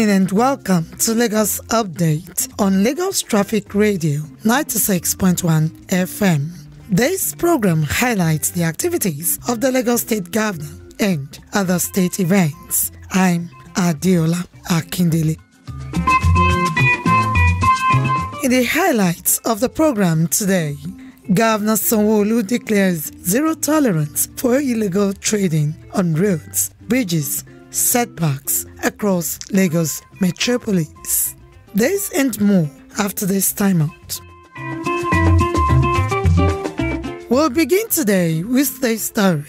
evening and welcome to Lagos Update on Lagos Traffic Radio 96.1 FM. This program highlights the activities of the Lagos State Governor and other state events. I'm Adiola Akindele. In the highlights of the program today, Governor Sanwo-Olu declares zero tolerance for illegal trading on roads, bridges, setbacks across Lagos metropolis. This and more after this timeout. We'll begin today with this story.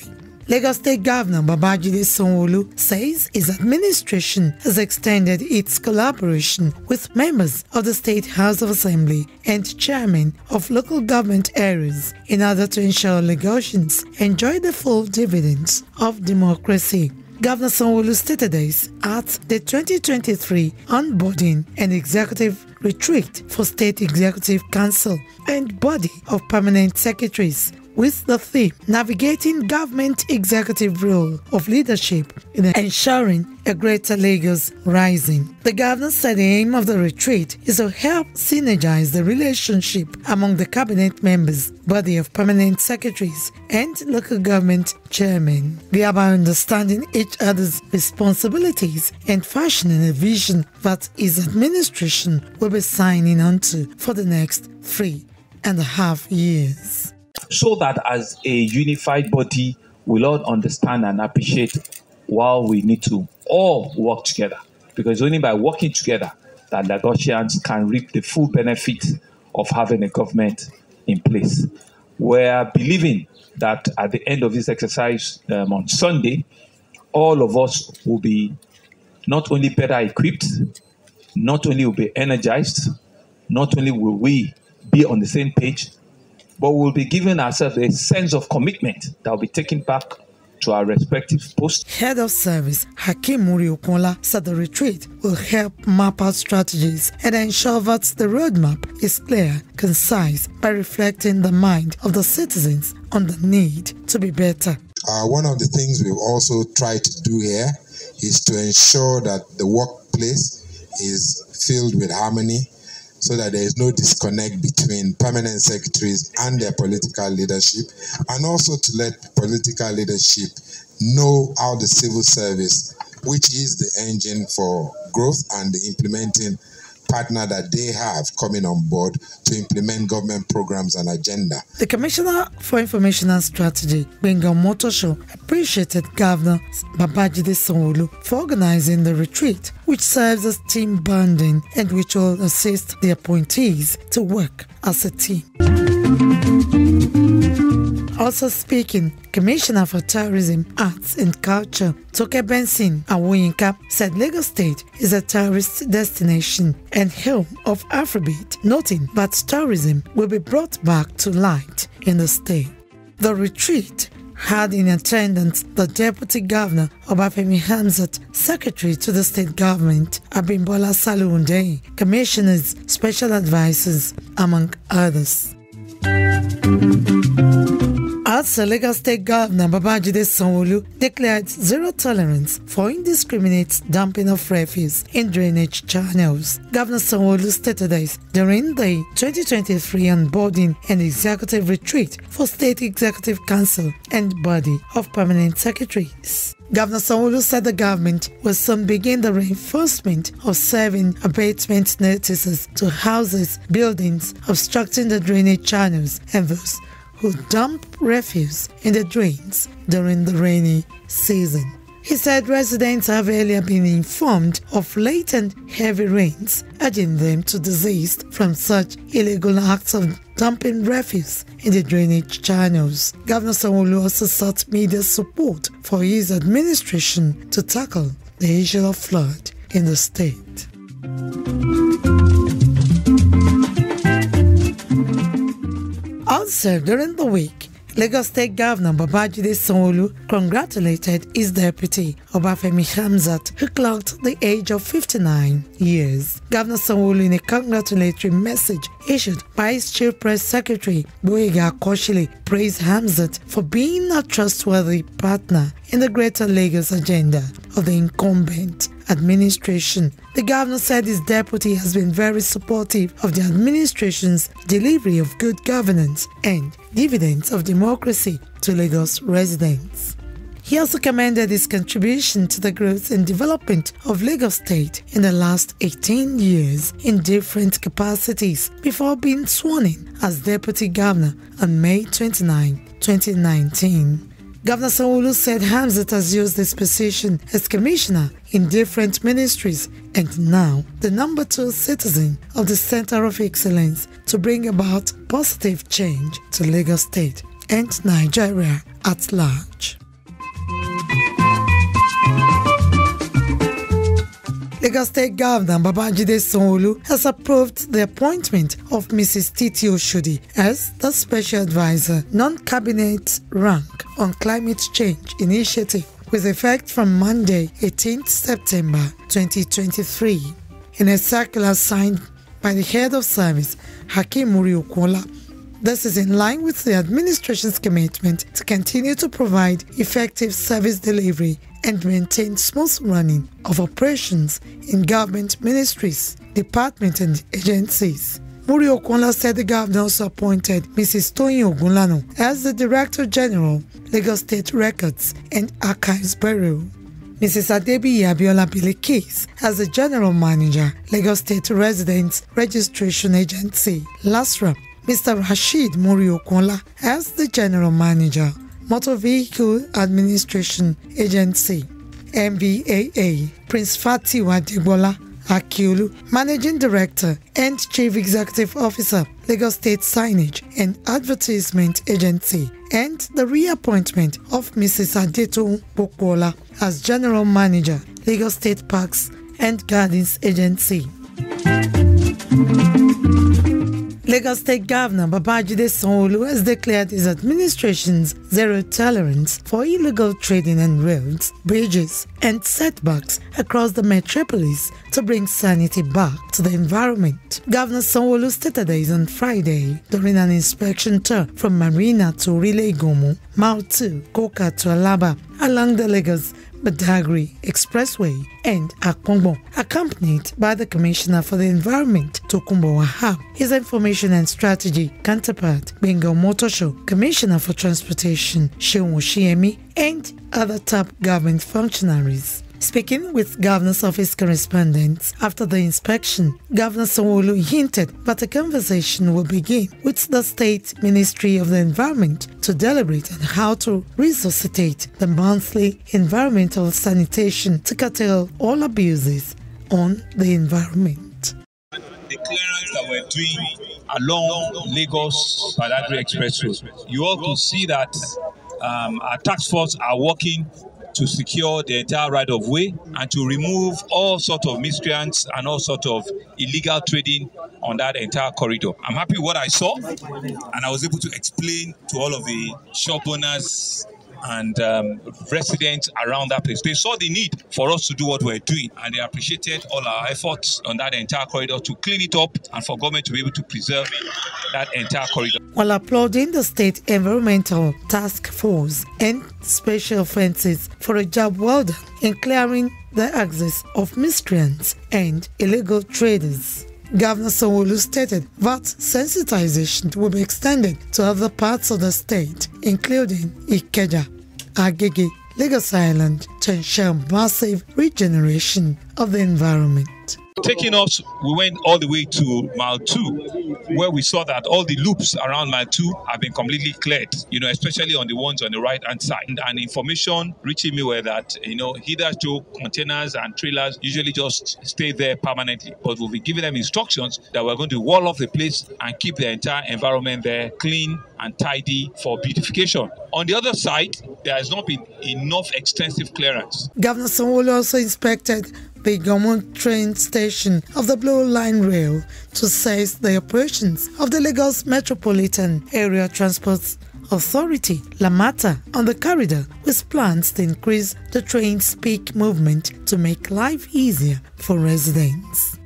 Lagos State Governor Babajide Sanwo-Olu says his administration has extended its collaboration with members of the State House of Assembly and chairmen of local government areas in order to ensure Lagosians enjoy the full dividends of democracy. Governor Sanwo-Olu stated this at the 2023 Onboarding and Executive Retreat for State Executive Council and Body of Permanent Secretaries, with the theme Navigating Government Executive Role of Leadership in Ensuring a Greater Lagos Rising. The governor said the aim of the retreat is to help synergize the relationship among the cabinet members, body of permanent secretaries, and local government chairmen, thereby understanding each other's responsibilities and fashioning a vision that his administration will be signing onto for the next 3.5 years. So that as a unified body, we'll all understand and appreciate why we need to all work together. Because only by working together that Lagosians can reap the full benefit of having a government in place. We're believing that at the end of this exercise on Sunday, all of us will be not only better equipped, not only will be energized, not only will we be on the same page, but we'll be giving ourselves a sense of commitment that will be taken back to our respective posts. Head of Service Hakeem Muri-Okunla said the retreat will help map out strategies and ensure that the roadmap is clear, concise, by reflecting the mind of the citizens on the need to be better. One of the things we've also tried to do here is to ensure that the workplace is filled with harmony, so that there is no disconnect between permanent secretaries and their political leadership, and also to let political leadership know how the civil service, which is the engine for growth and the implementing partner that they have coming on board to implement government programs and agenda. The Commissioner for Information and Strategy, Benga Motosho, appreciated Governor Babajide Sanwo-Olu for organizing the retreat, which serves as team bonding and which will assist the appointees to work as a team. Also speaking, Commissioner for Tourism, Arts and Culture, Toke Benson Awoyinka, said Lagos State is a tourist destination and home of Afrobeat, noting that tourism will be brought back to light in the state. The retreat had in attendance the Deputy Governor Obafemi Hamzat, Secretary to the State Government Abimbola Salunde, Commissioners, Special Advisors, among others. Also, Lagos State Governor Babajide Sanwo-Olu declared zero tolerance for indiscriminate dumping of refuse in drainage channels. Governor Sanwo-Olu stated this during the 2023 Onboarding and Executive Retreat for State Executive Council and Body of Permanent Secretaries. Governor Sanwo-Olu said the government will soon begin the reinforcement of serving abatement notices to houses, buildings obstructing the drainage channels and those who dump refuse in the drains during the rainy season. He said residents have earlier been informed of late and heavy rains, urging them to desist from such illegal acts of dumping refuse in the drainage channels. Governor Sanwo-Olu also sought media support for his administration to tackle the issue of flood in the state. Also, during the week, Lagos State Governor Babajide Sanwo-Olu congratulated his deputy, Obafemi Hamzat, who clocked the age of 59 years. Governor Sanwo-Olu, in a congratulatory message issued by his Chief Press Secretary, Boyega Akoshile, praised Hamzat for being a trustworthy partner in the Greater Lagos agenda of the incumbent administration. The governor said his deputy has been very supportive of the administration's delivery of good governance and dividends of democracy to Lagos residents. He also commended his contribution to the growth and development of Lagos State in the last 18 years in different capacities before being sworn in as Deputy Governor on May 29, 2019. Governor Sanwo-Olu said Hamzat has used this position as commissioner in different ministries and now the number 2 citizen of the Center of Excellence to bring about positive change to Lagos State and Nigeria at large. Lagos State Governor Babajide Sanwo-Olu has approved the appointment of Mrs. Titi Oshodi as the Special Advisor, non-cabinet rank on Climate Change Initiative with effect from Monday, 18th September 2023. In a circular signed by the Head of Service, Hakeem Muri-Okola, this is in line with the administration's commitment to continue to provide effective service delivery and maintain smooth running of operations in government ministries, departments and agencies. Muri-Okola said the governor also appointed Mrs. Toyin Ogunlanu as the Director General, Lagos State Records and Archives Bureau. Mrs. Adebiyi Abiola Bilikis as the General Manager, Lagos State Residents Registration Agency, LASRA. Mr. Rashid Muri-Okola as the General Manager, Motor Vehicle Administration Agency, MVAA, Prince Fatiwa Degbola Akiolu, Managing Director and Chief Executive Officer, Lagos State Signage and Advertisement Agency, and the reappointment of Mrs. Adeto Pokola as General Manager, Lagos State Parks and Gardens Agency. Lagos State Governor Babajide Sanwo-Olu has declared his administration's zero tolerance for illegal trading on roads, bridges and setbacks across the metropolis to bring sanity back to the environment. Governor Sanwo-Olu stated this on Friday during an inspection tour from Marina to Orile-Igomu, Mile 2, Koka to Alaba along the Lagos Badagry Expressway and Akongbo, accompanied by the Commissioner for the Environment, Tokunbo Wahab, his Information and Strategy counterpart, Bengal Motosho, Commissioner for Transportation, Seun Oshiemi, and other top government functionaries. Speaking with Governor's Office correspondents after the inspection, Governor Sanwo-Olu hinted that a conversation will begin with the State Ministry of the Environment to deliberate on how to resuscitate the monthly environmental sanitation to curtail all abuses on the environment. The clearance that we're doing along Lagos Badagry Express Road, you all could see that our task force are working to secure the entire right-of-way and to remove all sorts of miscreants and all sorts of illegal trading on that entire corridor. I'm happy with what I saw, and I was able to explain to all of the shop owners and residents around that place. They saw the need for us to do what we're doing, and they appreciated all our efforts on that entire corridor to clean it up and for government to be able to preserve that entire corridor. While applauding the State Environmental Task Force and Special Offences for a job well done in clearing the access of miscreants and illegal traders, Governor Sanwo-Olu stated that sensitization will be extended to other parts of the state, including Ikeja, Agege, Lagos Island, to ensure massive regeneration of the environment. Taking us, we went all the way to Mile 2, where we saw that all the loops around Mile 2 have been completely cleared, especially on the ones on the right-hand side. And information reaching me were that, hitherto containers and trailers usually just stay there permanently. But we'll be giving them instructions that we're going to wall off the place and keep the entire environment there clean and tidy for beautification. On the other side, there has not been enough extensive clearance. Governor Sanwo-Olu also inspected the Gomo train station of the Blue Line Rail to assess the operations of the Lagos Metropolitan Area Transport Authority, Lamata, on the corridor, with plans to increase the train's peak movement to make life easier for residents.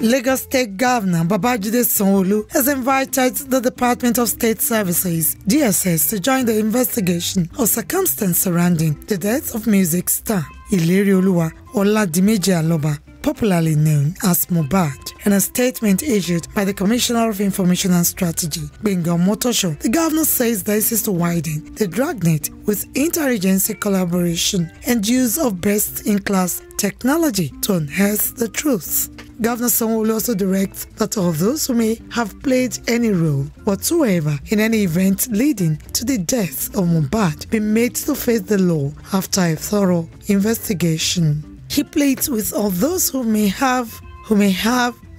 Lagos State Governor Babajide Sanwo-Olu has invited the Department of State Services, DSS, to join the investigation of circumstances surrounding the death of music star Ilerioluwa Oladimeji Aloba, popularly known as Mohbad. In a statement issued by the Commissioner of Information and Strategy, Benga Motosho, the governor says this is to widen the dragnet with interagency collaboration and use of best-in-class technology to unearth the truth. Governor Sanwo-Olu also directs that all those who may have played any role whatsoever in any event leading to the death of Mohbad be made to face the law after a thorough investigation. He pleads with all those who may have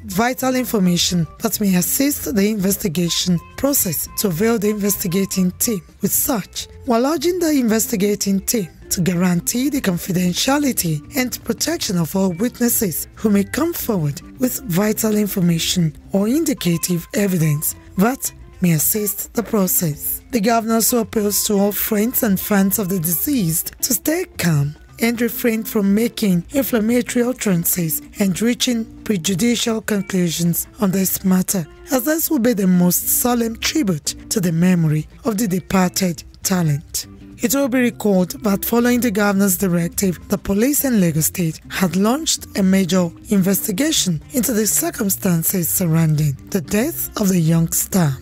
vital information that may assist the investigation process to avail the investigating team with such, while urging the investigating team to guarantee the confidentiality and protection of all witnesses who may come forward with vital information or indicative evidence that may assist the process. The governor also appeals to all friends and fans of the deceased to stay calm and refrain from making inflammatory utterances and reaching prejudicial conclusions on this matter, as this will be the most solemn tribute to the memory of the departed talent. It will be recalled that following the governor's directive, the police in Lagos State had launched a major investigation into the circumstances surrounding the death of the young star.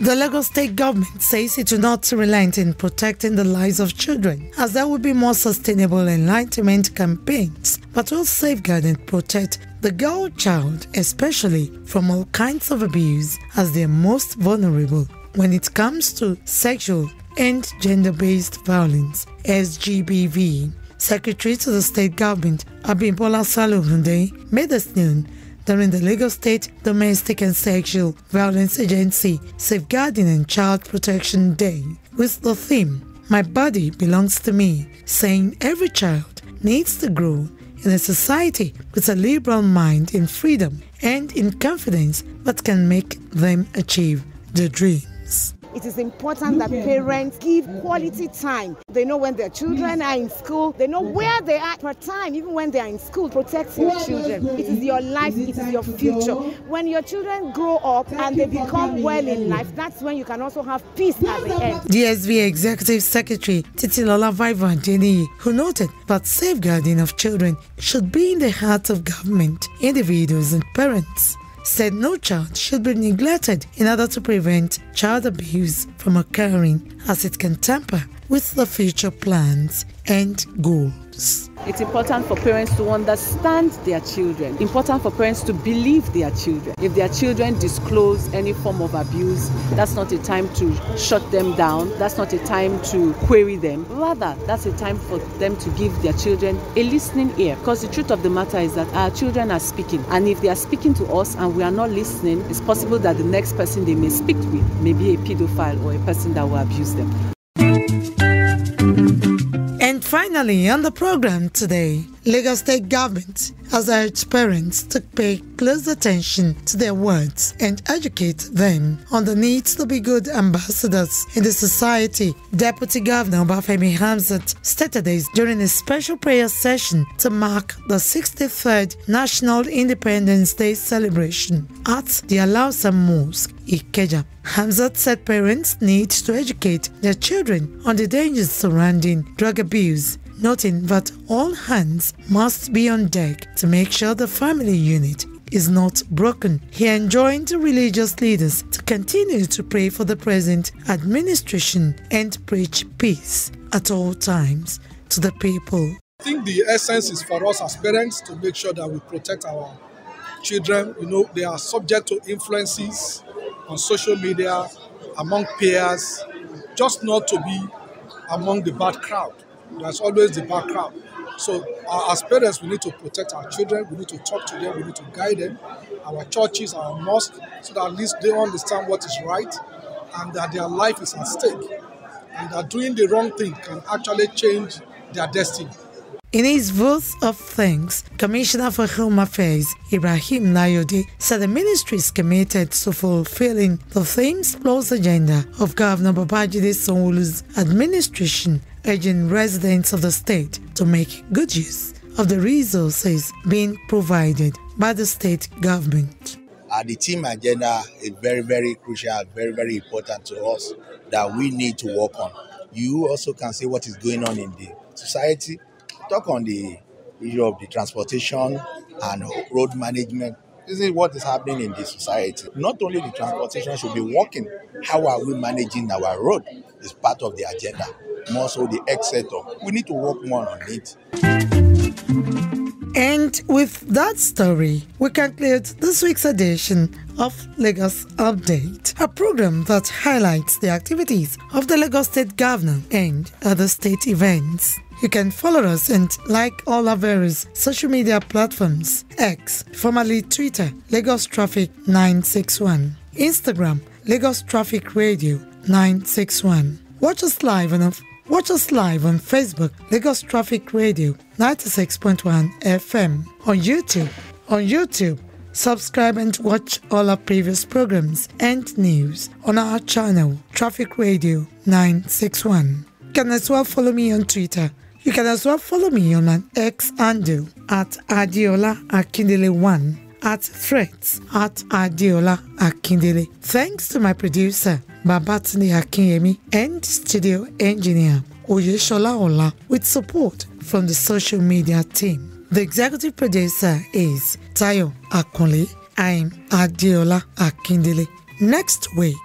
The Lagos State government says it will not relent in protecting the lives of children, as there will be more sustainable enlightenment campaigns that will safeguard and protect the girl child, especially from all kinds of abuse, as they are most vulnerable when it comes to sexual and gender-based violence, SGBV. Secretary to the state government, Abimbola Salo-Hunde, made this known during the Lagos State Domestic and Sexual Violence Agency Safeguarding and Child Protection Day with the theme, "My Body Belongs to Me," saying every child needs to grow in a society with a liberal mind in freedom and in confidence that can make them achieve their dreams. It is important that parents give quality time. They know when their children are in school, they know where they are per time, even when they are in school. Protect your children. It is your life, it is your future. When your children grow up and they become well in life, that's when you can also have peace at the end. DSV Executive Secretary Titilola Vaivan, who noted that safeguarding of children should be in the heart of government, individuals and parents, said no child should be neglected in order to prevent child abuse from occurring, as it can tamper with the future plans and goals. It's important for parents to understand their children. Important for parents to believe their children. If their children disclose any form of abuse, that's not a time to shut them down. That's not a time to query them. Rather, that's a time for them to give their children a listening ear. Because the truth of the matter is that our children are speaking. And if they are speaking to us and we are not listening, it's possible that the next person they may speak with may be a pedophile or a person that will abuse them. And finally, on the program today, Lagos State government has urged parents to pay close attention to their words and educate them on the need to be good ambassadors in the society. Deputy Governor Obafemi Hamzat stated this during a special prayer session to mark the 63rd National Independence Day celebration at the Alausa Mosque, Ikeja. Hamzat said parents need to educate their children on the dangers surrounding drug abuse, noting that all hands must be on deck to make sure the family unit is not broken. He enjoined religious leaders to continue to pray for the present administration and preach peace at all times to the people. I think the essence is for us as parents to make sure that we protect our children. You know, they are subject to influences on social media, among peers, just not to be among the bad crowd. There's always the bad crowd. So as parents, we need to protect our children, we need to talk to them, we need to guide them, our churches, our mosques, so that at least they understand what is right and that their life is at stake and that doing the wrong thing can actually change their destiny. In his vote of thanks, Commissioner for Home Affairs Ibrahim Nayode said the ministry is committed to fulfilling the Themes Plus agenda of Governor Babajide Sanwo-Olu's administration urging residents of the state to make good use of the resources being provided by the state government. The team agenda is very, very crucial, very, very important to us that we need to work on. You also can see what is going on in the society. Talk on the issue of the transportation and road management. This is what is happening in the society. Not only the transportation should be working, how are we managing our road is part of the agenda. More so the X sector. We need to work more on it. And with that story, we conclude this week's edition of Lagos Update, a program that highlights the activities of the Lagos State Governor and other state events. You can follow us and like all our various social media platforms: X, formerly Twitter, Lagos Traffic 961, Instagram, Lagos Traffic Radio 961. Watch us live on Facebook, Lagos Traffic Radio 96.1 FM. On YouTube, subscribe and watch all our previous programs and news on our channel, Traffic Radio 961. You can as well follow me on Twitter. You can as well follow me on an X handle at Adiola Akindele1, at Threads at Adiola Akindele. Thanks to my producer, Babatunde Akinyemi, and studio engineer, Oyeshola Ola, with support from the social media team. The executive producer is Tayo Akunle. I'm Adiola Akindele. Next week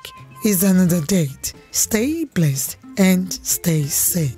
is another date. Stay blessed and stay safe.